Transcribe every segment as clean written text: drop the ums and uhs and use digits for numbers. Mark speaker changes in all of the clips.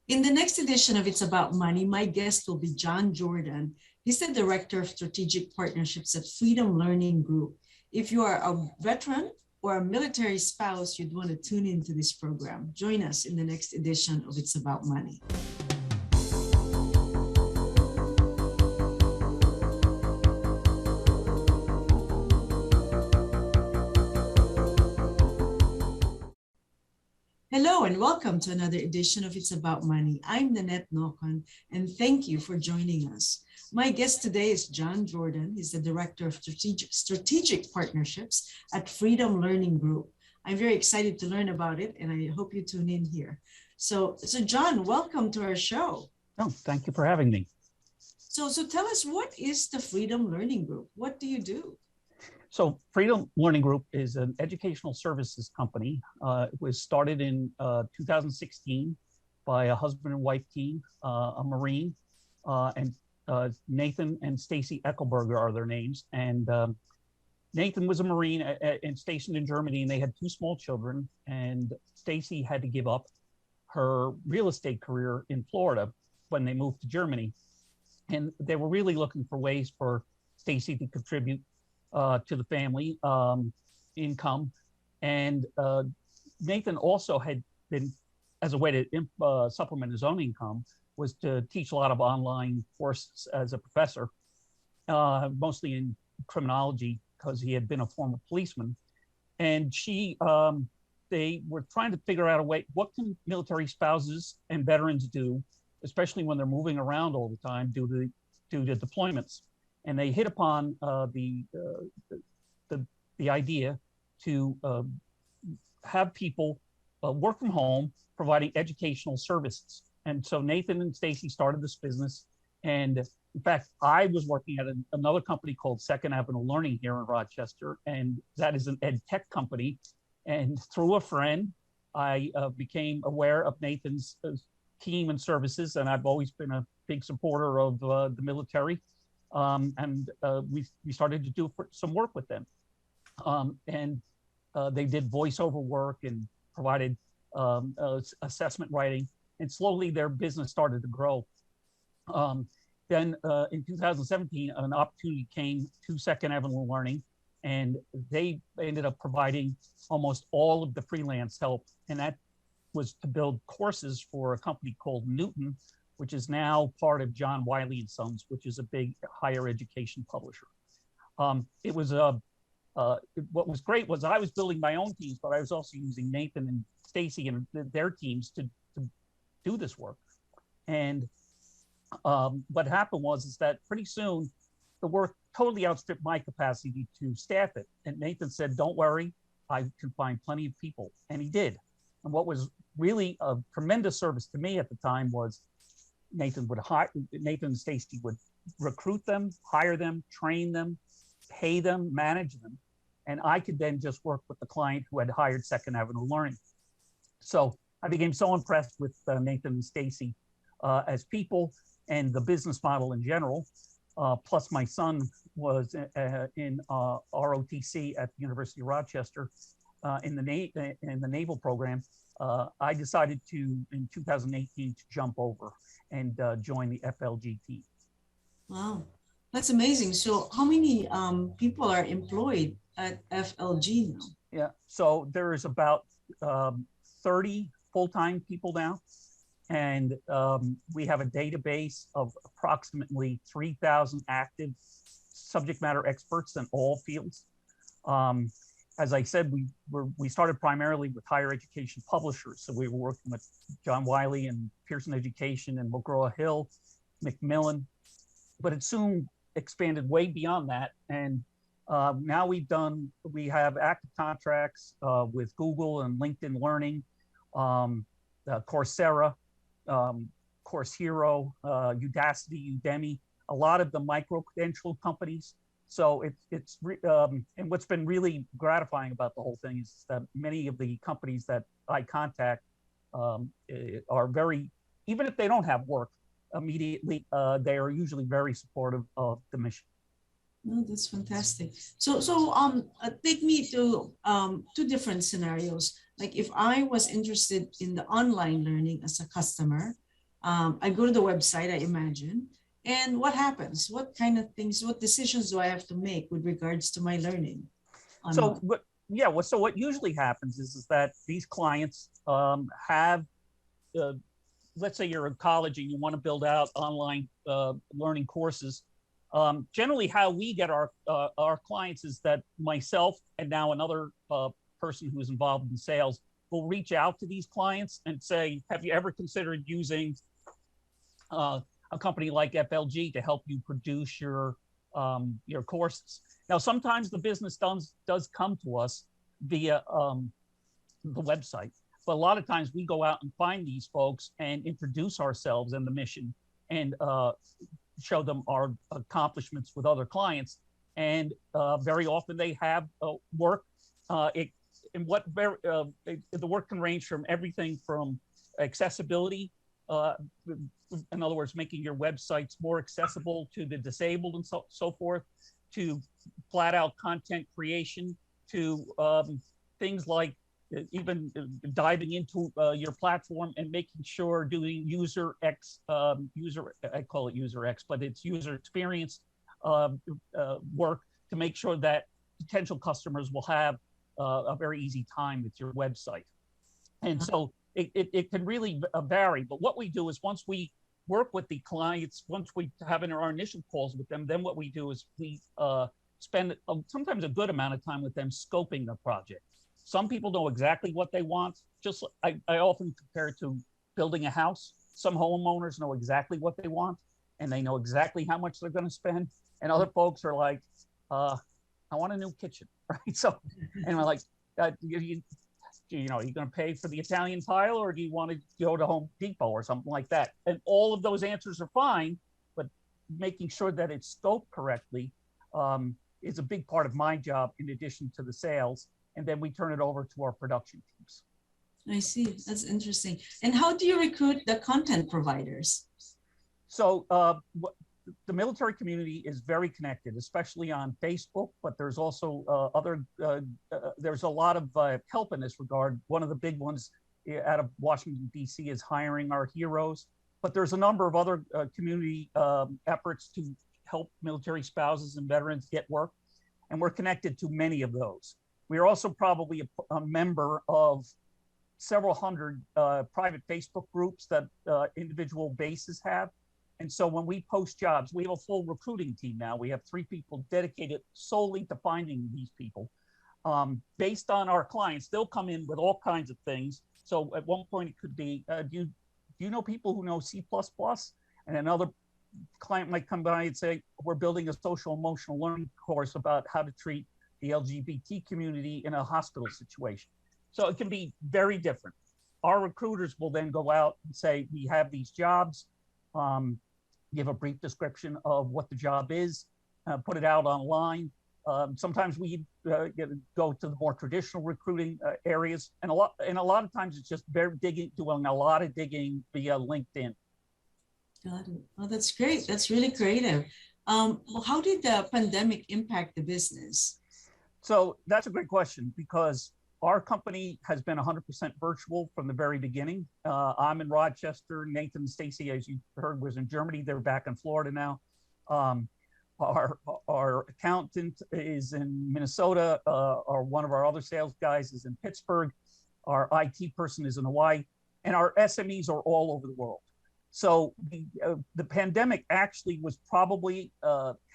Speaker 1: In the next edition of It's About Money, my guest will be John Jordan. He's the Director of Strategic Partnerships at Freedom Learning Group. If you are a veteran or a military spouse, you'd want to tune into this program. Join us in the next edition of It's About Money. Hello and welcome to another edition of It's About Money. I'm Nannette Nocon and thank you for joining us. My guest today is John Jordan. He's the Director of Strategic Partnerships at Freedom Learning Group. I'm very excited to learn about it and I hope you tune in here. So John, welcome to our show.
Speaker 2: Oh, thank you for having me.
Speaker 1: So tell us, what is the Freedom Learning Group? What do you do?
Speaker 2: So Freedom Learning Group is an educational services company. It was started in 2016 by a husband and wife team, a Marine, and Nathan and Stacy Eckelberger are their names. And Nathan was a Marine and stationed in Germany, and they had two small children. And Stacy had to give up her real estate career in Florida when they moved to Germany. And they were really looking for ways for Stacy to contribute to the family income. And Nathan also had been, as a way to supplement his own income, was to teach a lot of online courses as a professor, mostly in criminology, because he had been a former policeman. And they were trying to figure out a way, what can military spouses and veterans do, especially when they're moving around all the time due to deployments. And they hit upon the idea to have people work from home, providing educational services. And so Nathan and Stacy started this business. And in fact, I was working at another company called Second Avenue Learning here in Rochester, and that is an ed tech company. And through a friend, I became aware of Nathan's team and services, and I've always been a big supporter of the military. We started to do some work with them. They did voiceover work and provided assessment writing, and slowly their business started to grow. Then in 2017, an opportunity came to Second Avenue Learning, and they ended up providing almost all of the freelance help, and that was to build courses for a company called Nocon, which is now part of John Wiley & Sons, which is a big higher education publisher. What was great was I was building my own teams, but I was also using Nathan and Stacy and their teams to do this work. And what happened is that pretty soon the work totally outstripped my capacity to staff it. And Nathan said, "Don't worry, I can find plenty of people." And he did. And what was really a tremendous service to me at the time was Nathan and Stacy would recruit them, hire them, train them, pay them, manage them. And I could then just work with the client who had hired Second Avenue Learning. So I became so impressed with Nathan and Stacy as people and the business model in general. Plus my son was in ROTC at the University of Rochester in the naval program. I decided in 2018, to jump over and join the FLG team.
Speaker 1: Wow, that's amazing. So how many people are employed at FLG now?
Speaker 2: Yeah, so there is about 30 full-time people now. And we have a database of approximately 3,000 active subject matter experts in all fields. As I said, we started primarily with higher education publishers. So we were working with John Wiley and Pearson Education and McGraw-Hill, Macmillan, but it soon expanded way beyond that. And now we have active contracts with Google and LinkedIn Learning, Coursera, Course Hero, Udacity, Udemy, a lot of the micro-credential companies. So and what's been really gratifying about the whole thing is that many of the companies that I contact are very, even if they don't have work immediately, they are usually very supportive of the mission.
Speaker 1: No, that's fantastic. So take me to two different scenarios. Like if I was interested in the online learning as a customer, I go to the website, I imagine. And what happens? What kind of things, what decisions do I have to make with regards to my learning
Speaker 2: So
Speaker 1: online?
Speaker 2: yeah, so what usually happens is that these clients have, uh, let's say you're in college and you want to build out online learning courses. Generally, how we get our clients is that myself and now another person who is involved in sales will reach out to these clients and say, "Have you ever considered using a company like FLG to help you produce your courses?" Now, sometimes the business does come to us via the website, but a lot of times we go out and find these folks and introduce ourselves and the mission and show them our accomplishments with other clients. And very often they have work. The work can range from everything from accessibility, uh, in other words, making your websites more accessible to the disabled and so forth, to flat out content creation, to things like even diving into your platform and making sure doing I call it user X, but it's user experience work to make sure that potential customers will have a very easy time with your website. And so it can really vary. But what we do is once we work with the clients, once we have our initial calls with them, then what we do is we spend sometimes a good amount of time with them scoping the project. Some people know exactly what they want. Just I often compare it to building a house. Some homeowners know exactly what they want and they know exactly how much they're going to spend. And other folks are like, I want a new kitchen, right? So, and we're like, you know, are you going to pay for the Italian tile or do you want to go to Home Depot or something like that? And all of those answers are fine, but making sure that it's scoped correctly is a big part of my job in addition to the sales. And then we turn it over to our production teams.
Speaker 1: I see. That's interesting. And how do you recruit the content providers?
Speaker 2: So the military community is very connected, especially on Facebook, but there's also there's a lot of help in this regard. One of the big ones out of Washington, D.C. is hiring our heroes, but there's a number of other community efforts to help military spouses and veterans get work, and we're connected to many of those. We are also probably a member of several hundred private Facebook groups that individual bases have. And so when we post jobs, we have a full recruiting team now. We have 3 people dedicated solely to finding these people. Based on our clients, they'll come in with all kinds of things. So at one point it could be, do you know people who know C++? And another client might come by and say, we're building a social emotional learning course about how to treat the LGBT community in a hospital situation. So it can be very different. Our recruiters will then go out and say, we have these jobs, give a brief description of what the job is, put it out online. Sometimes we go to the more traditional recruiting areas, and a lot of times it's just doing a lot of digging via LinkedIn.
Speaker 1: Got it. Oh, that's great. That's really creative. Well, how did the pandemic impact the business?
Speaker 2: So that's a great question because our company has been 100% virtual from the very beginning. I'm in Rochester. Nathan and Stacy, as you heard, was in Germany. They're back in Florida now. Our accountant is in Minnesota. One of our other sales guys is in Pittsburgh. Our IT person is in Hawaii, and our SMEs are all over the world. So the pandemic actually was probably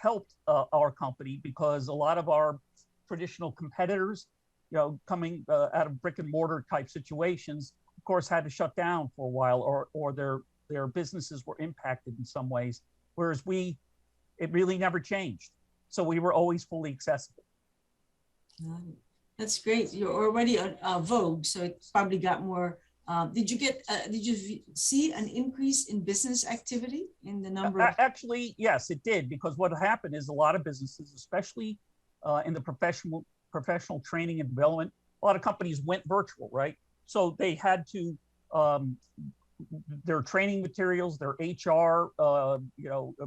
Speaker 2: helped our company because a lot of our traditional competitors, you know, coming out of brick and mortar type situations, of course, had to shut down for a while, or their businesses were impacted in some ways. Whereas it really never changed. So we were always fully accessible.
Speaker 1: That's great. You're already on Vogue, so it probably got more. Did you see an increase in business activity in the number of?
Speaker 2: Actually, yes, it did, because what happened is a lot of businesses, especially in the professional training and development, a lot of companies went virtual, right? So they had to, their training materials, their HR,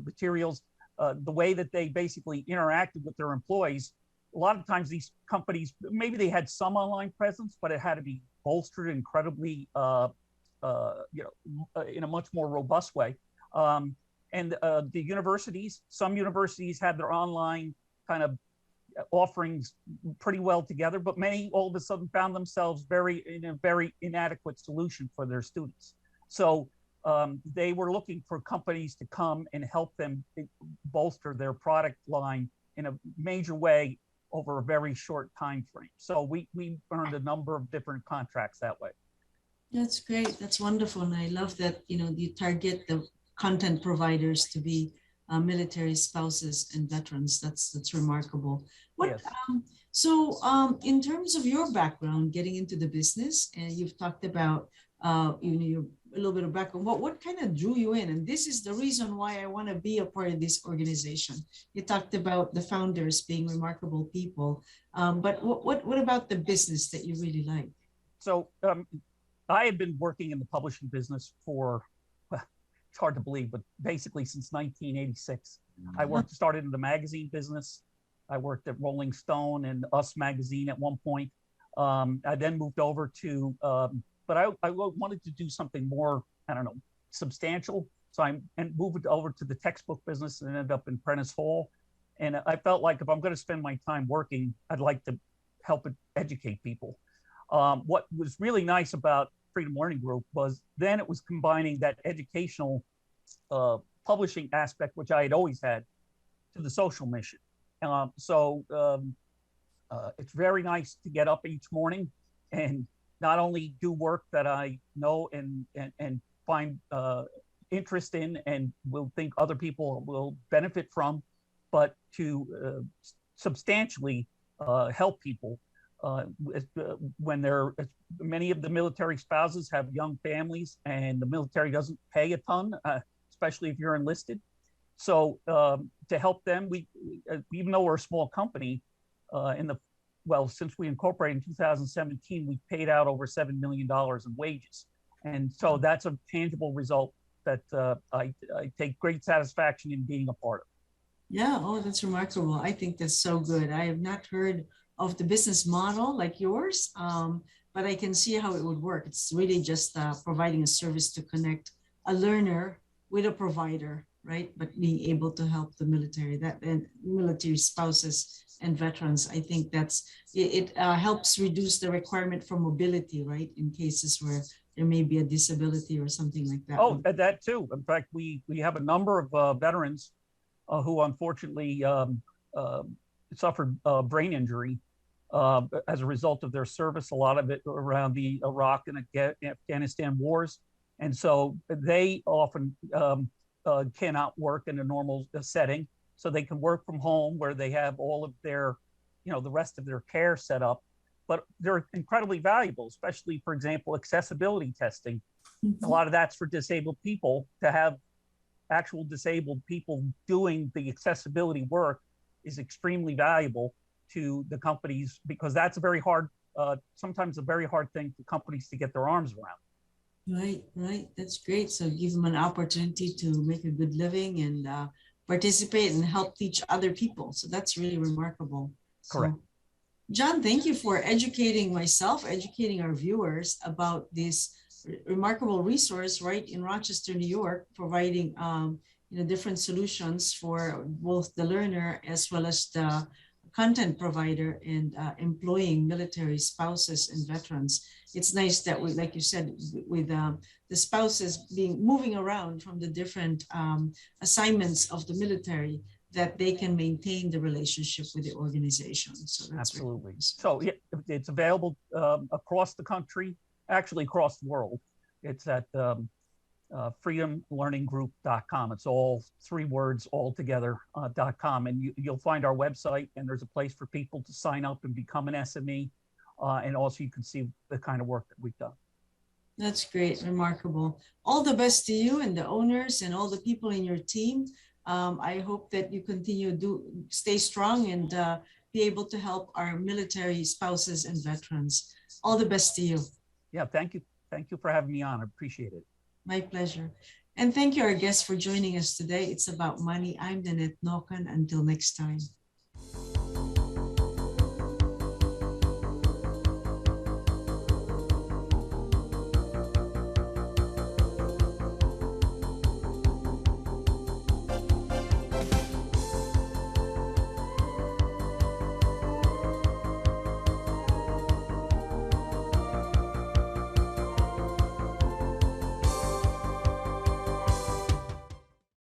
Speaker 2: materials, the way that they basically interacted with their employees. A lot of times these companies, maybe they had some online presence, but it had to be bolstered incredibly in a much more robust way. And the universities, some universities had their online kind of offerings pretty well together, but many all of a sudden found themselves in a very inadequate solution for their students. So they were looking for companies to come and help them bolster their product line in a major way over a very short time frame. So we earned a number of different contracts that way.
Speaker 1: That's great. That's wonderful. And I love that, you target the content providers to be military spouses and veterans. That's remarkable.
Speaker 2: Yes.
Speaker 1: In terms of your background, getting into the business, and you've talked about, your a little bit of background. What kind of drew you in? And this is the reason why I want to be a part of this organization. You talked about the founders being remarkable people, but what about the business that you really like?
Speaker 2: So I had been working in the publishing business for, well, it's hard to believe, but basically since 1986. I started in the magazine business. I worked at Rolling Stone and Us magazine at one point. I then moved over to, but I wanted to do something more, I don't know, substantial. So I moved over to the textbook business and ended up in Prentice Hall. And I felt like if I'm going to spend my time working, I'd like to help educate people. What was really nice about Freedom Learning Group was then it was combining that educational publishing aspect, which I had always had, to the social mission. It's very nice to get up each morning and not only do work that I know and find interest in and will think other people will benefit from, but to substantially help people when many of the military spouses have young families and the military doesn't pay a ton, especially if you're enlisted. So to help them, we even though we're a small company, since we incorporated in 2017, we paid out over $7 million in wages. And so that's a tangible result that I take great satisfaction in being a part of.
Speaker 1: Yeah, oh, that's remarkable. I think that's so good. I have not heard of the business model like yours, but I can see how it would work. It's really just providing a service to connect a learner with a provider, right? But being able to help the military, and military spouses and veterans. I think it helps reduce the requirement for mobility, right? In cases where there may be a disability or something like that.
Speaker 2: Oh, that too. In fact, we have a number of veterans who unfortunately suffered brain injury as a result of their service, a lot of it around the Iraq and Afghanistan wars. And so they often cannot work in a normal setting. So they can work from home where they have all of their, the rest of their care set up. But they're incredibly valuable, especially, for example, accessibility testing. Mm-hmm. A lot of that's for disabled people. To have actual disabled people doing the accessibility work is extremely valuable to the companies, because that's sometimes a very hard thing for companies to get their arms around.
Speaker 1: Right. That's great. So give them an opportunity to make a good living and participate and help teach other people. So that's really remarkable.
Speaker 2: Correct.
Speaker 1: So, John, thank you for educating our viewers about this remarkable resource right in Rochester, New York, providing different solutions for both the learner as well as the content provider and employing military spouses and veterans. It's nice that we, like you said, with the spouses moving around from the different assignments of the military, that they can maintain the relationship with the organization. So that's
Speaker 2: absolutely. So it's available across the country, actually across the world. It's at freedomlearninggroup.com. It's all 3 words all together, .com. And you'll find our website, and there's a place for people to sign up and become an SME. And also you can see the kind of work that we've done.
Speaker 1: That's great, remarkable. All the best to you and the owners and all the people in your team. I hope that you continue to stay strong and be able to help our military spouses and veterans. All the best to you.
Speaker 2: Yeah, thank you. Thank you for having me on. I appreciate it.
Speaker 1: My pleasure. And thank you, our guests, for joining us today. It's About Money. I'm Nannette Nocon. Until next time.